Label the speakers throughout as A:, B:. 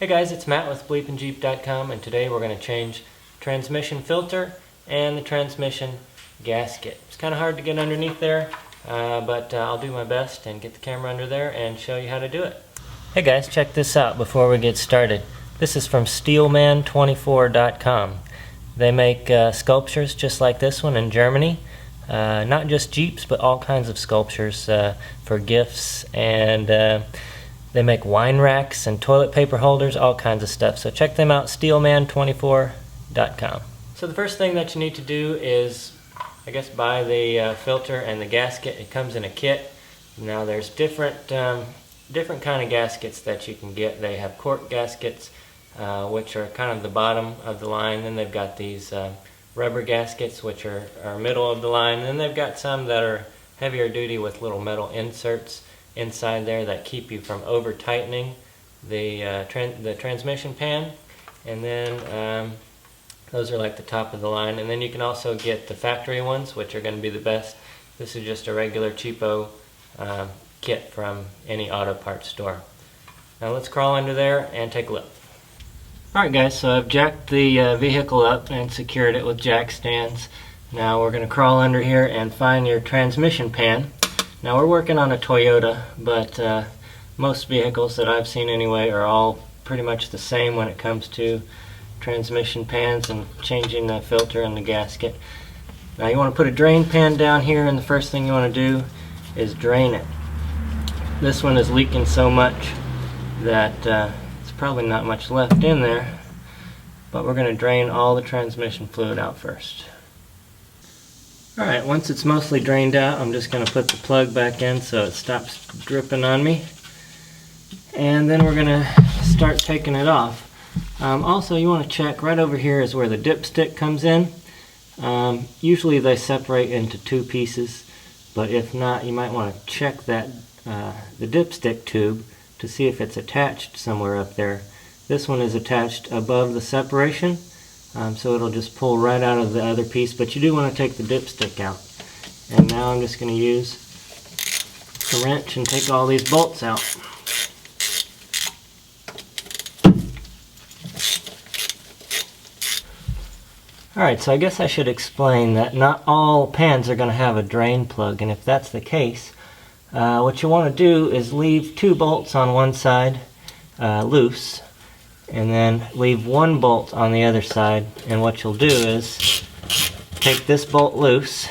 A: Hey guys, it's Matt with BleepinJeep.com, and today we're going to change transmission filter and the transmission gasket. It's kind of hard to get underneath there, but I'll do my best and get the camera under there and show you how to do it. Hey guys, check this out before we get started. This is from steelman24.com. They make sculptures just like this one in Germany. Not just Jeeps, but all kinds of sculptures for gifts, and they make wine racks and toilet paper holders, all kinds of stuff. So check them out, steelman24.com. So the first thing that you need to do is, I guess, buy the filter and the gasket. It comes in a kit. Now there's different kind of gaskets that you can get. They have cork gaskets, which are kind of the bottom of the line. Then they've got these rubber gaskets, which are middle of the line. And then they've got some that are heavier duty with little metal inserts inside there that keep you from over tightening the transmission pan. And then those are like the top of the line. And then you can also get the factory ones, which are going to be the best. This is just a regular cheapo kit from any auto parts store. Now let's crawl under there and take a look. Alright guys, so I've jacked the vehicle up and secured it with jack stands. Now we're going to crawl under here and find your transmission pan. Now we're working on a Toyota, but most vehicles that I've seen anyway are all pretty much the same when it comes to transmission pans and changing the filter and the gasket. Now you want to put a drain pan down here, and the first thing you want to do is drain it. This one is leaking so much that it's probably not much left in there, but we're going to drain all the transmission fluid out first. Alright, once it's mostly drained out, I'm just going to put the plug back in so it stops dripping on me. And then we're going to start taking it off. Also, you want to check, right over here is where the dipstick comes in. Usually they separate into two pieces, but if not, you might want to check that the dipstick tube to see if it's attached somewhere up there. This one is attached above the separation. So it'll just pull right out of the other piece, but you do want to take the dipstick out. And now I'm just going to use the wrench and take all these bolts out. Alright, so I guess I should explain that not all pans are going to have a drain plug, and if that's the case, what you want to do is leave two bolts on one side loose, and then leave one bolt on the other side. And what you'll do is take this bolt loose,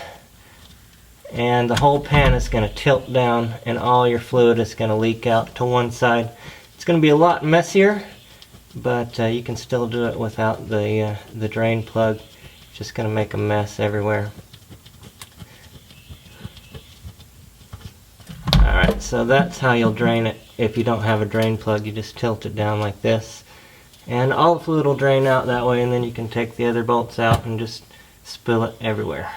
A: and the whole pan is going to tilt down and all your fluid is going to leak out to one side. It's going to be a lot messier, but you can still do it without the drain plug. It's just going to make a mess everywhere. Alright, so that's how you'll drain it. If you don't have a drain plug, you just tilt it down like this, and all the fluid will drain out that way, and then you can take the other bolts out and just spill it everywhere.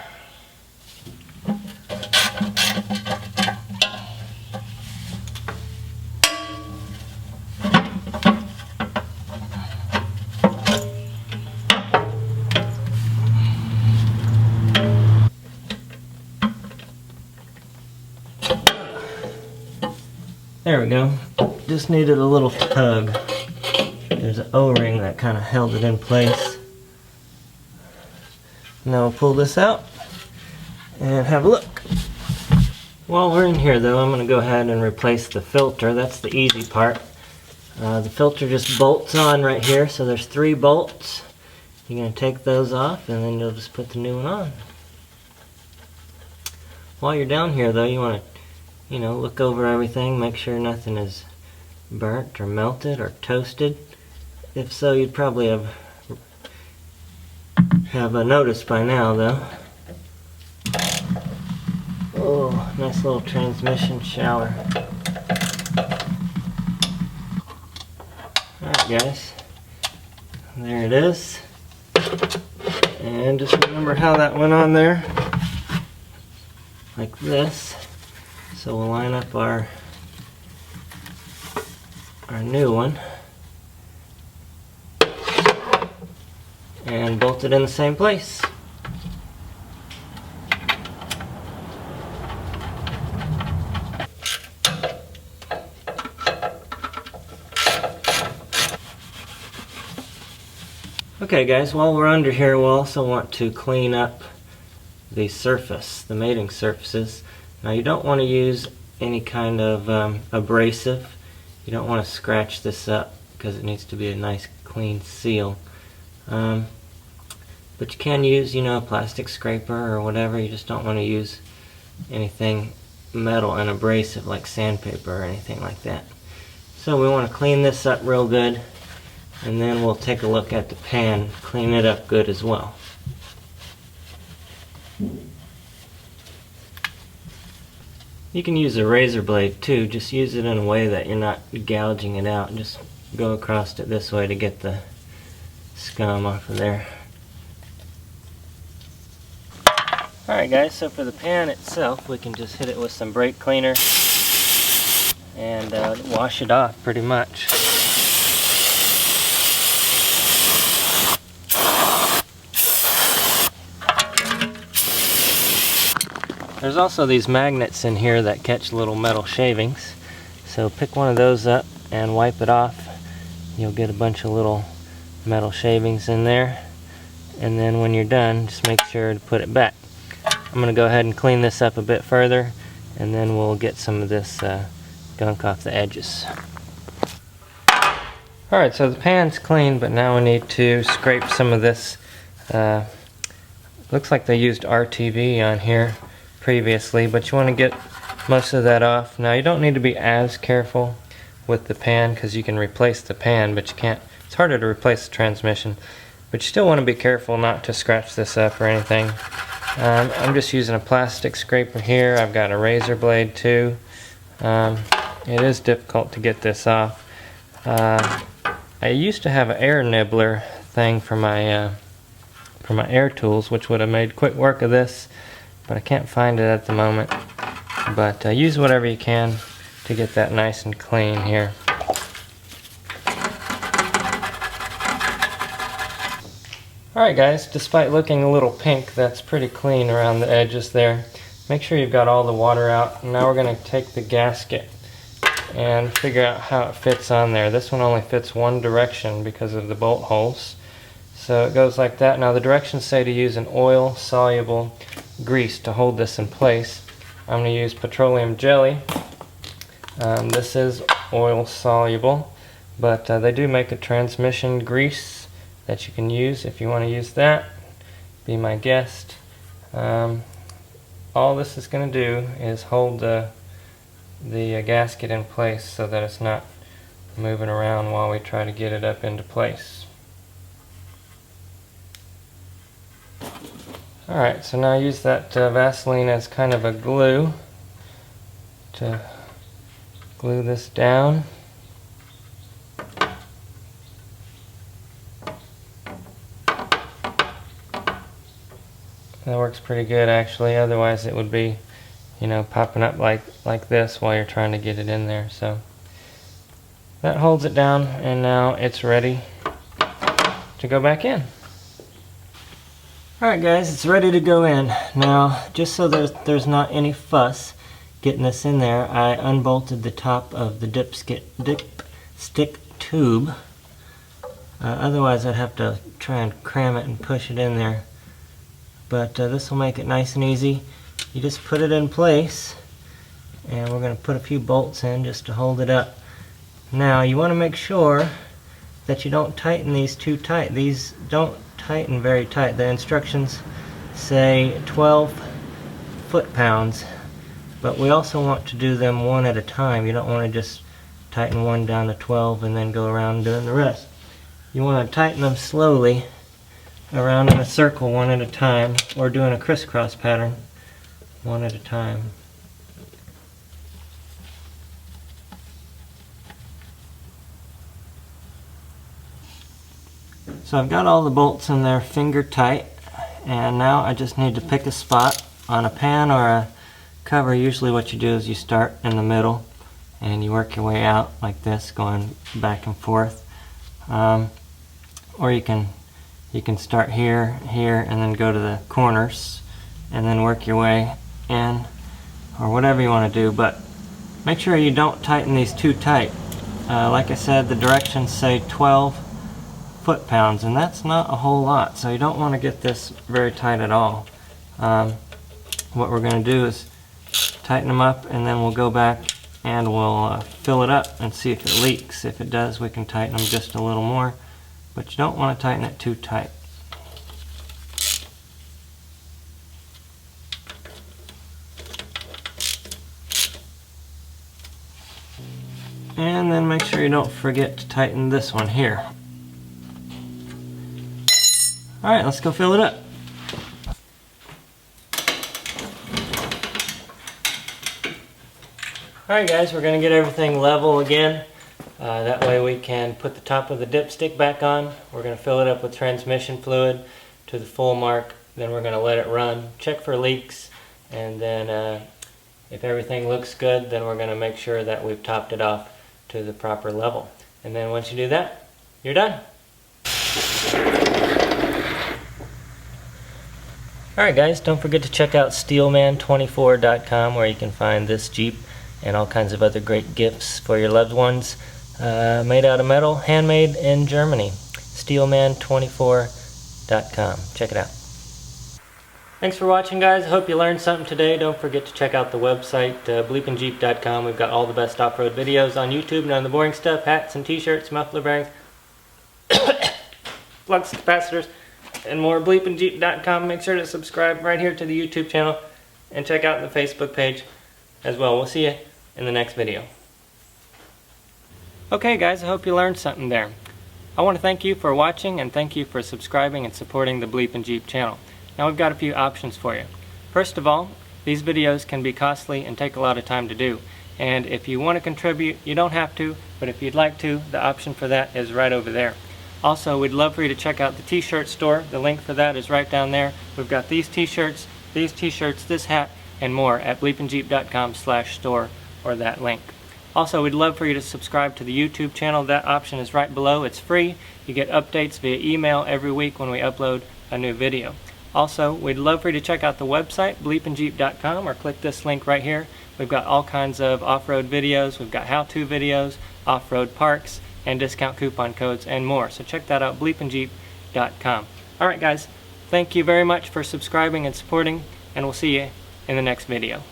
A: There we go. Just needed a little tug. There's an O-ring that kind of held it in place. Now we'll pull this out and have a look. While we're in here though, I'm going to go ahead and replace the filter. That's the easy part. The filter just bolts on right here, so there's 3 bolts. You're going to take those off, and then you'll just put the new one on. While you're down here though, you want to look over everything, make sure nothing is burnt or melted or toasted. If so, you'd probably have noticed by now though. Oh, nice little transmission shower. Alright guys, there it is. And just remember how that went on there, like this. So we'll line up our new one and bolt it in the same place. Okay guys, while we're under here, we'll also want to clean up the surface, the mating surfaces. Now you don't want to use any kind of abrasive. You don't want to scratch this up because it needs to be a nice clean seal. But you can use, a plastic scraper or whatever. You just don't want to use anything metal and abrasive like sandpaper or anything like that. So we want to clean this up real good, and then we'll take a look at the pan, clean it up good as well. You can use a razor blade too, just use it in a way that you're not gouging it out. Just go across it this way to get the scum off of there. Alright guys, so for the pan itself, we can just hit it with some brake cleaner and wash it off pretty much. There's also these magnets in here that catch little metal shavings, so pick one of those up and wipe it off. You'll get a bunch of little metal shavings in there, and then when you're done, just make sure to put it back. I'm going to go ahead and clean this up a bit further, and then we'll get some of this gunk off the edges. Alright, so the pan's clean, but now we need to scrape some of this. Looks like they used RTV on here previously, but you want to get most of that off. Now you don't need to be as careful with the pan because you can replace the pan, but you can't. It's harder to replace the transmission, but you still want to be careful not to scratch this up or anything. I'm just using a plastic scraper here. I've got a razor blade too. It is difficult to get this off. I used to have an air nibbler thing for my air tools, which would have made quick work of this, but I can't find it at the moment. But use whatever you can to get that nice and clean here. Alright guys, despite looking a little pink, that's pretty clean around the edges there. Make sure you've got all the water out. Now we're going to take the gasket and figure out how it fits on there. This one only fits one direction because of the bolt holes. So it goes like that. Now the directions say to use an oil-soluble grease to hold this in place. I'm going to use petroleum jelly. This is oil-soluble, but they do make a transmission grease that you can use if you want to use that. Be my guest. All this is going to do is hold the gasket in place so that it's not moving around while we try to get it up into place. Alright, so now I use that Vaseline as kind of a glue to glue this down. That works pretty good actually, otherwise it would be, popping up like this while you're trying to get it in there. So that holds it down, and now it's ready to go back in. Alright guys, it's ready to go in. Now, just so there's not any fuss getting this in there, I unbolted the top of the dipstick tube. Otherwise I'd have to try and cram it and push it in there. But this will make it nice and easy. You just put it in place, and we're going to put a few bolts in just to hold it up. Now you want to make sure that you don't tighten these too tight. These don't tighten very tight. The instructions say 12 foot-pounds, but we also want to do them one at a time. You don't want to just tighten one down to 12 and then go around doing the rest. You want to tighten them slowly around in a circle one at a time, or doing a crisscross pattern one at a time. So I've got all the bolts in there finger tight, and now I just need to pick a spot on a pan or a cover. Usually what you do is you start in the middle and you work your way out like this, going back and forth. Or you can start here, and then go to the corners and then work your way in, or whatever you want to do, but make sure you don't tighten these too tight. Like I said, the directions say 12 foot-pounds, and that's not a whole lot, so you don't want to get this very tight at all. What we're going to do is tighten them up, and then we'll go back and we'll fill it up and see if it leaks. If it does, we can tighten them just a little more, but you don't want to tighten it too tight. And then make sure you don't forget to tighten this one here. Alright, let's go fill it up. Alright guys, we're going to get everything level again. That way we can put the top of the dipstick back on. We're going to fill it up with transmission fluid to the full mark. Then we're going to let it run, check for leaks, and then if everything looks good, then we're going to make sure that we've topped it off to the proper level. And then once you do that, you're done. Alright guys, don't forget to check out steelman24.com where you can find this Jeep and all kinds of other great gifts for your loved ones. Made out of metal, handmade in Germany. steelman24.com. Check it out. Thanks for watching guys. I hope you learned something today. Don't forget to check out the website, BleepinJeep.com. We've got all the best off-road videos on YouTube, none of the boring stuff, hats and t-shirts, muffler bearings, flux capacitors, and more. BleepinJeep.com. Make sure to subscribe right here to the YouTube channel and check out the Facebook page as well. We'll see you in the next video. Okay guys, I hope you learned something there. I want to thank you for watching and thank you for subscribing and supporting the BleepinJeep channel. Now we've got a few options for you. First of all, these videos can be costly and take a lot of time to do. And if you want to contribute, you don't have to, but if you'd like to, the option for that is right over there. Also, we'd love for you to check out the t-shirt store. The link for that is right down there. We've got these t-shirts, this hat, and more at BleepinJeep.com/store or that link. Also, we'd love for you to subscribe to the YouTube channel. That option is right below. It's free. You get updates via email every week when we upload a new video. Also, we'd love for you to check out the website, BleepinJeep.com, or click this link right here. We've got all kinds of off-road videos. We've got how-to videos, off-road parks, and discount coupon codes, and more. So check that out, BleepinJeep.com. Alright guys, thank you very much for subscribing and supporting, and we'll see you in the next video.